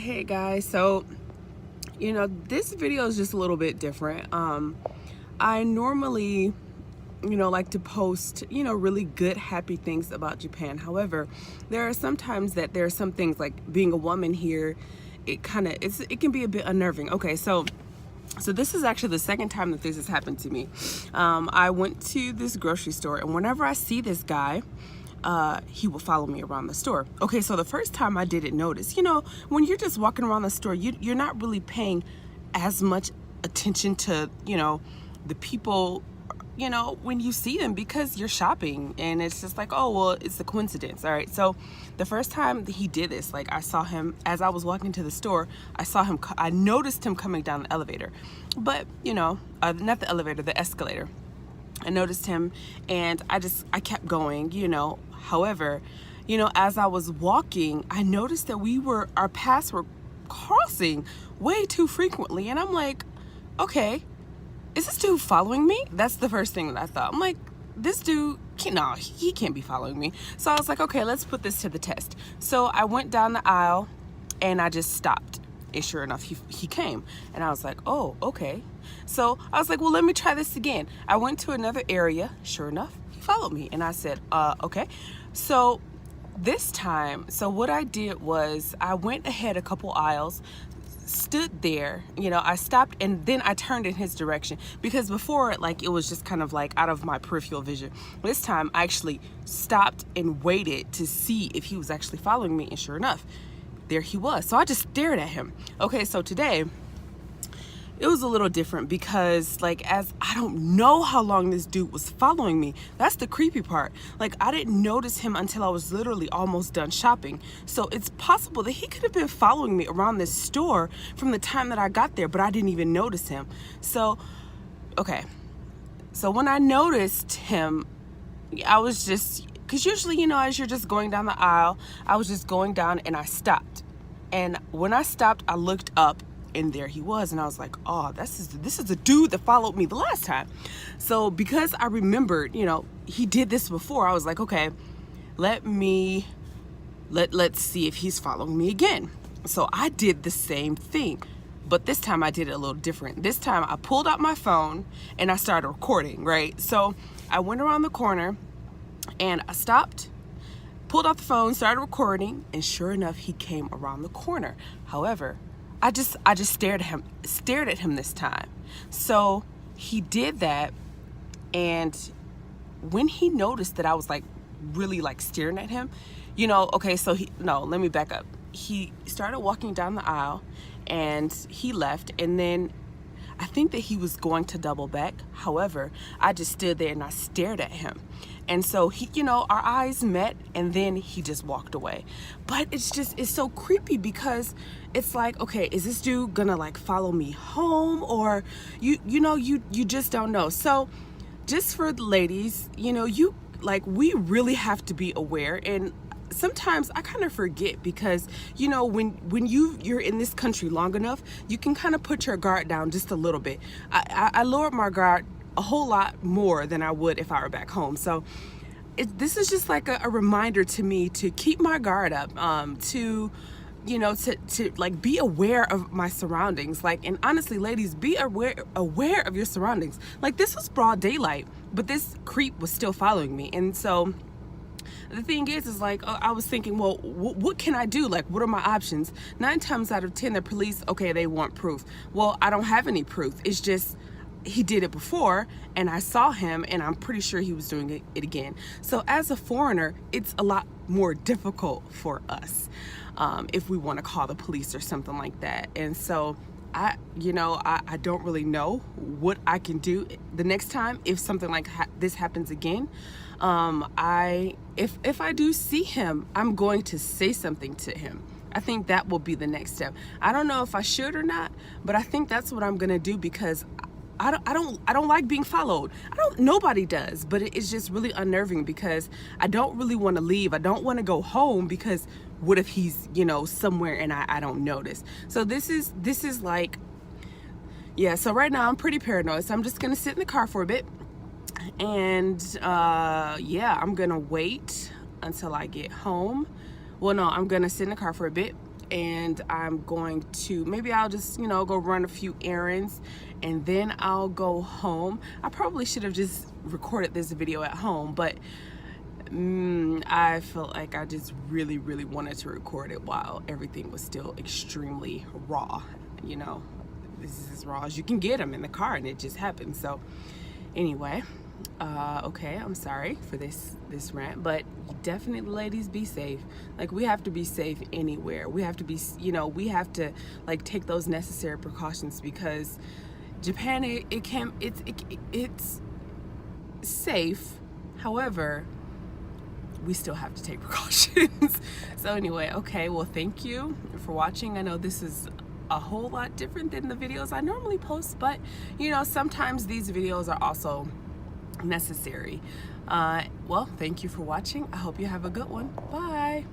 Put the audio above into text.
Hey guys, so this video is just a little bit different. I normally like to post really good, happy things about Japan. However, there are sometimes that there are some things, like being a woman here, it can be a bit unnerving. Okay, so this is actually the second time that this has happened to me. I went to this grocery store, and whenever I see this guy, he will follow me around the store. Okay, so the first time I didn't notice. When you're just walking around the store, you're not really paying as much attention to, the people, when you see them, because you're shopping, and it's just like, oh, well, it's a coincidence. All right, so the first time that he did this, like, I saw him as I was walking to the store. I noticed him coming down the elevator, but not the elevator, the escalator. I noticed him, and I kept going, However, as I was walking, I noticed that our paths were crossing way too frequently. And I'm like, okay, is this dude following me? That's the first thing that I thought. I'm like, this dude, he can't be following me. So I was like, okay, let's put this to the test. So I went down the aisle and I just stopped. And sure enough, he came, and I was like, oh, okay. So I was like, well, let me try this again. I went to another area. Sure enough, he followed me, and I said, okay. So this time, what I did was I went ahead a couple aisles, stood there, I stopped, and then I turned in his direction, because before, like, it was just kind of like out of my peripheral vision. This time I actually stopped and waited to see if he was actually following me, and sure enough, there he was. So I just stared at him. Okay, so today it was a little different, because as I don't know how long this dude was following me. That's the creepy part. Like, I didn't notice him until I was literally almost done shopping. So it's possible that he could have been following me around this store from the time that I got there, but I didn't even notice him. So, okay. So when I noticed him, I was just, because usually, as you're just going down the aisle, I was just going down, and I stopped. And when I stopped, I looked up, and there he was. And I was like, oh, this is the dude that followed me the last time. So because I remembered, he did this before, I was like, okay, let's see if he's following me again. So I did the same thing, but this time I did it a little different. This time I pulled out my phone and I started recording, right? So I went around the corner, and I stopped, pulled out the phone, started recording, and sure enough, he came around the corner. However, I just stared at him this time. So he did that, and when he noticed that I was really staring at him, okay, so let me back up. He started walking down the aisle, and he left, and then I think that he was going to double back. However, I just stood there and I stared at him. And so our eyes met, and then he just walked away. But it's so creepy, because it's like, okay, is this dude gonna follow me home, or you just don't know. So just for the ladies, we really have to be aware. And sometimes I kind of forget, because when you're in this country long enough, you can kind of put your guard down just a little bit. I lowered my guard a whole lot more than I would if I were back home. So this is just like a reminder to me to keep my guard up, to be aware of my surroundings. And honestly, ladies, be aware of your surroundings. This was broad daylight, but this creep was still following me. And so the thing is I was thinking, well, what can I do? What are my options? 9 times out of 10, the police, okay, they want proof. Well, I don't have any proof. It's just, he did it before, and I saw him, and I'm pretty sure he was doing it again. So as a foreigner, it's a lot more difficult for us, if we want to call the police or something like that. And so I don't really know what I can do the next time if something like this happens again. If I do see him, I'm going to say something to him. I think that will be the next step. I don't know if I should or not, but I think that's what I'm gonna do, because I don't like being followed. Nobody does, but it's just really unnerving, because I don't really want to leave. I don't want to go home, because what if he's somewhere and I don't notice? So this is yeah. So right now I'm pretty paranoid. So I'm just gonna sit in the car for a bit, and I'm gonna wait until I get home. Well, no, I'm gonna sit in the car for a bit, and I'm going to, maybe I'll just, you know, go run a few errands and then I'll go home. I probably should have just recorded this video at home, but I felt like I just really wanted to record it while everything was still extremely raw. You know, this is as raw as you can get them in the car, and it just happened. So anyway, okay, I'm sorry for this rant, but definitely, ladies, be safe. Like, we have to be safe anywhere. We have to be, you know, we have to like take those necessary precautions, because Japan, it's safe. However, we still have to take precautions. So anyway, okay, well, thank you for watching. I know this is a whole lot different than the videos I normally post, but you know, sometimes these videos are also necessary. Well, thank you for watching. I hope you have a good one. Bye.